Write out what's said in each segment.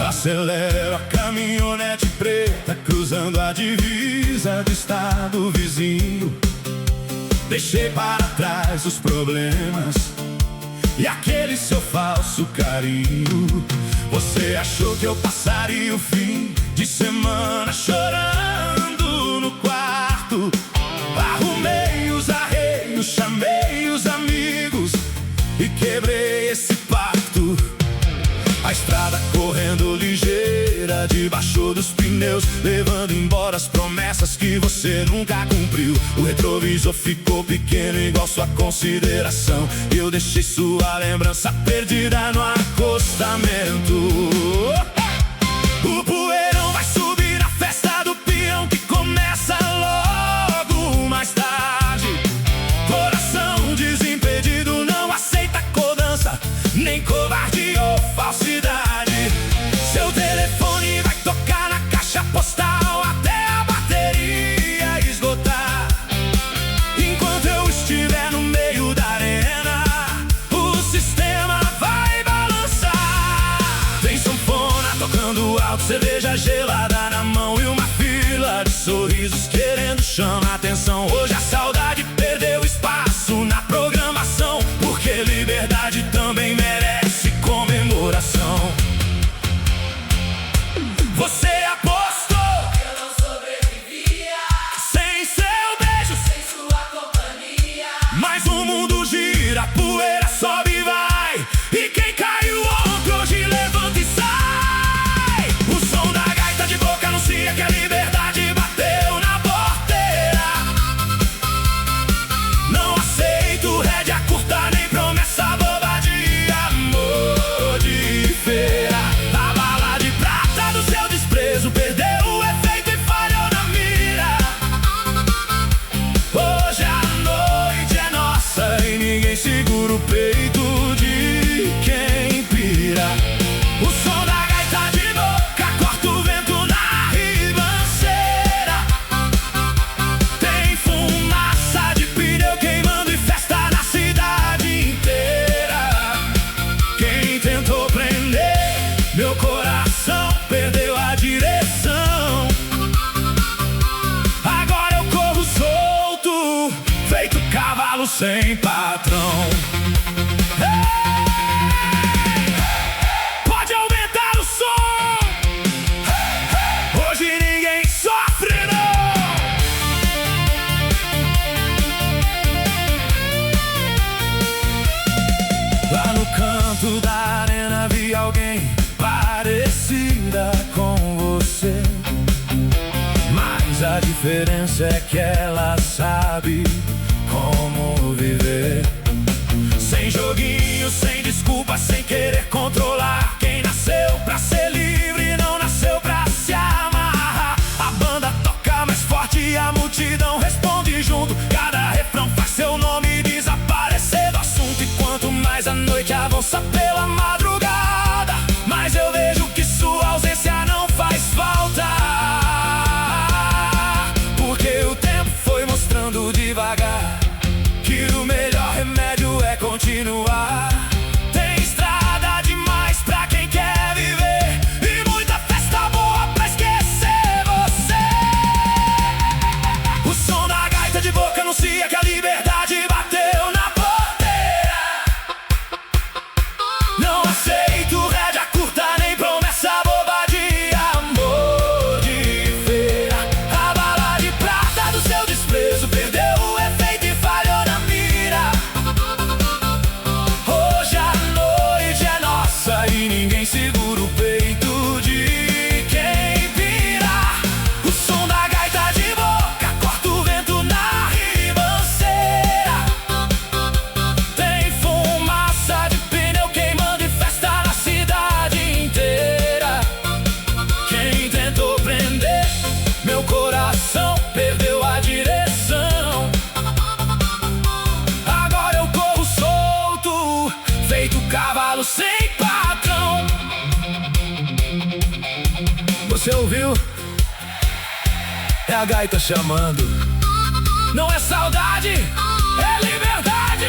Acelera a caminhonete preta, cruzando a divisa do estado vizinho. Deixei para trás os problemas e aquele seu falso carinho. Você achou que eu passaria o fim de semana chorando no quarto? Arrumei os arreios, chamei os amigos e quebrei esse pacto. A estrada correndo ligeira debaixo dos pneus, levando embora as promessas que você nunca cumpriu. O retrovisor ficou pequeno igual sua consideração, e eu deixei sua lembrança perdida no acostamento. O poeirão vai subir na festa do peão que começa logo mais tarde. Coração desimpedido não aceita cobrança, nem covarde ou falsidade. Seu telefone vai tocar na caixa postal até a bateria esgotar. Enquanto eu estiver no meio da arena, o sistema vai balançar. Tem sanfona tocando alto, cerveja gelada na mão e uma fila de sorrisos querendo chamar atenção. Hoje a saudade perdeu espaço na programação, porque liberdade também merece comemoração. Você apostou que eu não sobrevivia sem seu beijo, sem sua companhia. mas o mundo gira, a poeira sobe e vai, e quem caiu ontem hoje levanta e sai. O som da gaita de boca anuncia que a liberdade bateu na porteira. Não aceito rédea curta nem promessa boba de amor de feira. A bala de prata do seu desprezo perdeu o efeito e falhou na mira. Hoje a noite é nossa e ninguém segura o peito de quem pira. O som da gaita de boca corta o vento na ribanceira. Tem fumaça de pneu queimando e festa na cidade inteira. Quem tentou prender meu coração perdeu a direção. Agora eu corro solto, feito cavalo sem patrão. Hey! Pode aumentar o som. Hoje ninguém sofre não. Lá no canto da arena vi alguém parecida com você, mas a diferença é que ela sabe como viver. Sem joguinho, sem desculpa, sem querer controlar. Quem nasceu pra ser livre não nasceu pra se amarrar. A banda toca mais forte e a multidão responde junto. Cada refrão faz seu nome desaparecer do assunto. E quanto mais a noite avança pela madrugada, mas eu vejo que sua ausência não faz falta, porque o tempo foi mostrando devagar que o melhor remédio é continuar. Tem estrada demais pra quem quer viver e muita festa boa pra esquecer você. O som da gaita de boca anuncia que a liberdade bateu na porteira. cavalo sem patrão. Você ouviu? É a gaita chamando. Não é saudade, é liberdade.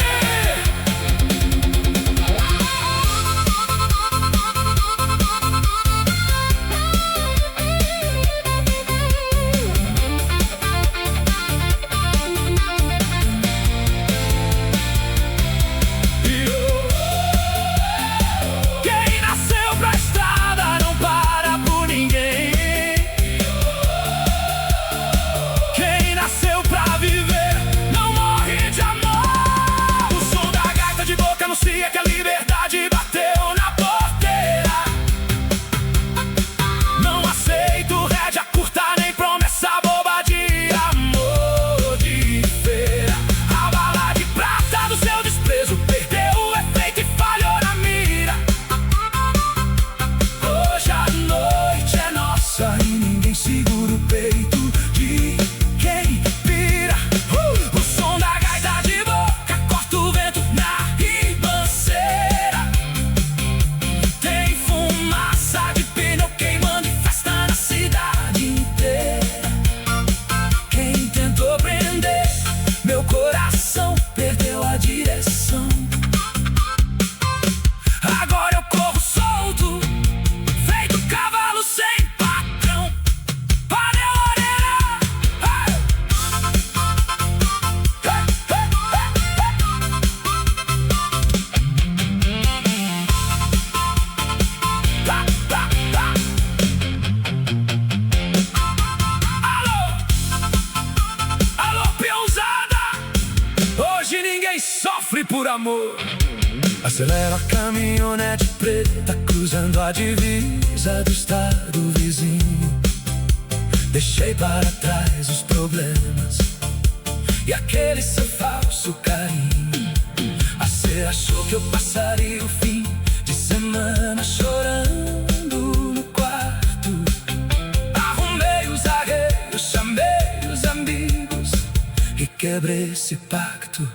Quem nasceu pra estrada não para por ninguém. Quem nasceu pra viver não morre de amor. O som da gaita de boca anuncia que a liberdade bateu na porteira. Não aceito rédea curta nem promessa boba de amor de feira. A bala de prata do seu desprezo perdeu o efeito e falhou na mira. Hoje a noite é nossa e ninguém segura o peito de quem pira. O som da gaita de boca corta o vento na ribanceira. Tem fumaça de pneu queimando e festa na cidade inteira. Quem tentou prender meu coração perdeu a direção. Agora eu corro solto, feito cavalo sem patrão. Valeu, orelha! Hey! Hey, hey, hey, hey! Tá, tá, tá. Alô, peãozada! Hoje ninguém sofre por amor. Acelera a caminhonete preta cruzando a divisa do estado vizinho. Deixei para trás os problemas e aquele seu falso carinho. Você achou que eu passaria o fim de semana chorando no quarto. Arrumei os arreios, chamei os amigos e quebrei esse pacto.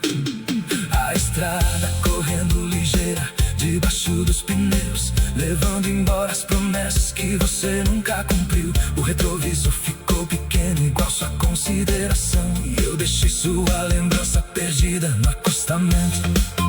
A estrada correndo ligeira debaixo dos pneus, levando embora as promessas que você nunca cumpriu. O retrovisor ficou pequeno igual sua consideração, e eu deixei sua lembrança perdida no acostamento.